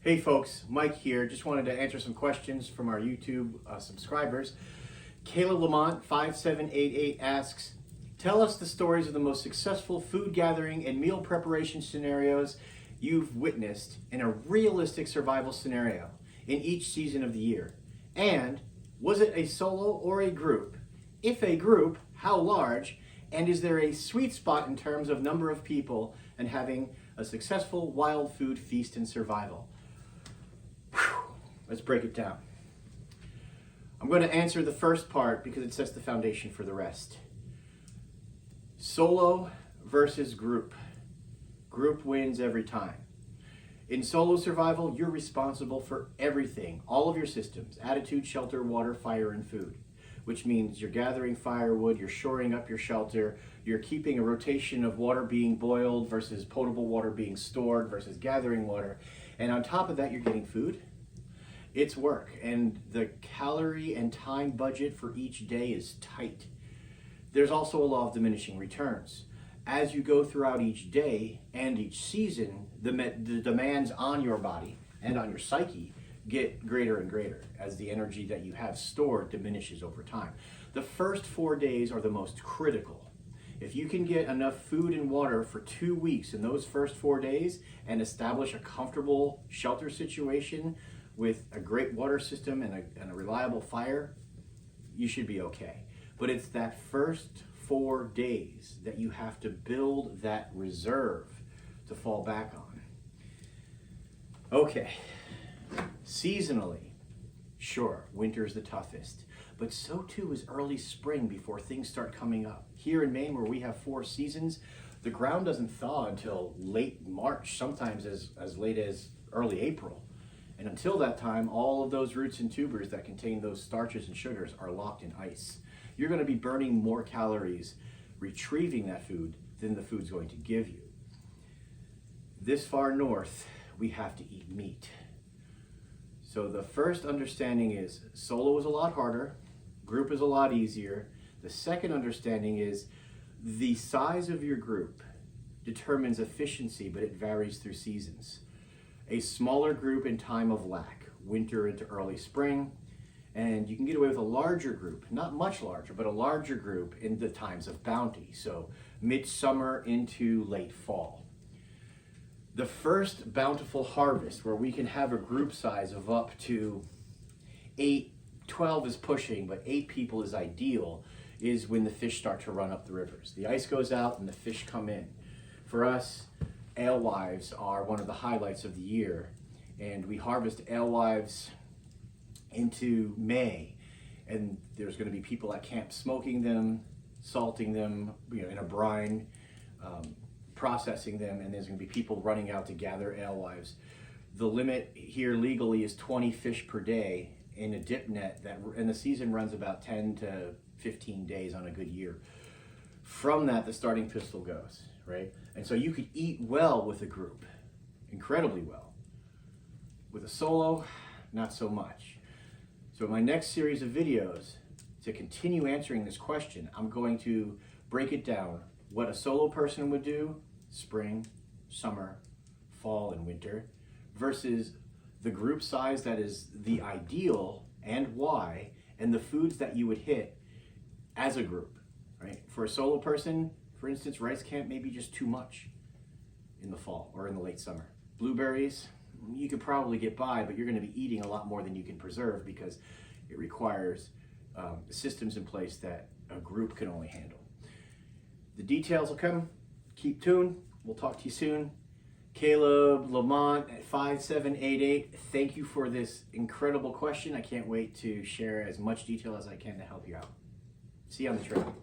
Hey folks, Mike here. Just wanted to answer some questions from our YouTube subscribers. Kayla Lamont 5788 asks, tell us the stories of the most successful food gathering and meal preparation scenarios you've witnessed in a realistic survival scenario in each season of the year. And was it a solo or a group? If a group, how large? And is there a sweet spot in terms of number of people and having a successful wild food feast and survival? Whew. Let's break it down. I'm going to answer the first part because it sets the foundation for the rest. Solo versus group. Group wins every time. In solo survival, you're responsible for everything, all of your systems, attitude, shelter, water, fire, and food, which means you're gathering firewood, you're shoring up your shelter, you're keeping a rotation of water being boiled versus potable water being stored versus gathering water. And on top of that, you're getting food. It's work, and the calorie and time budget for each day is tight. There's also a law of diminishing returns. As you go throughout each day and each season, the demands on your body and on your psyche get greater and greater as the energy that you have stored diminishes over time. The first 4 days are the most critical. If you can get enough food and water for 2 weeks in those first 4 days and establish a comfortable shelter situation with a great water system and a reliable fire, you should be okay. But it's that first 4 days that you have to build that reserve to fall back on. Okay, seasonally, sure, winter is the toughest, but so too is early spring before things start coming up. Here in Maine, where we have 4 seasons, the ground doesn't thaw until late March, sometimes as late as early April. And until that time, all of those roots and tubers that contain those starches and sugars are locked in ice. You're going to be burning more calories retrieving that food than the food's going to give you. This far north, we have to eat meat. So the first understanding is solo is a lot harder, group is a lot easier. The second understanding is the size of your group determines efficiency, but it varies through seasons. A smaller group in time of lack, winter into early spring, and you can get away with a larger group, not much larger, but a larger group in the times of bounty, so midsummer into late fall. The first bountiful harvest, where we can have a group size of up to 8, 12 is pushing, but 8 people is ideal, is when the fish start to run up the rivers. The ice goes out and the fish come in. For us, alewives are one of the highlights of the year, and we harvest alewives into May, and there's going to be people at camp smoking them, salting them, in a brine, processing them, and there's going to be people running out to gather alewives. The limit here legally is 20 fish per day in a dip net, and the season runs about 10 to 15 days on a good year. From that, the starting pistol goes, right? And so you could eat well with a group, incredibly well. With a solo, not so much. So in my next series of videos, to continue answering this question, I'm going to break it down. What a solo person would do, spring, summer, fall, and winter, versus the group size that is the ideal and why, and the foods that you would hit as a group, right? For a solo person, for instance, rice camp may be just too much in the fall or in the late summer. Blueberries, you could probably get by, but you're going to be eating a lot more than you can preserve because it requires systems in place that a group can only handle. The details will come. Keep tuned. We'll talk to you soon. Caleb Lamont at 5788. Thank you for this incredible question. I can't wait to share as much detail as I can to help you out. See you on the trail.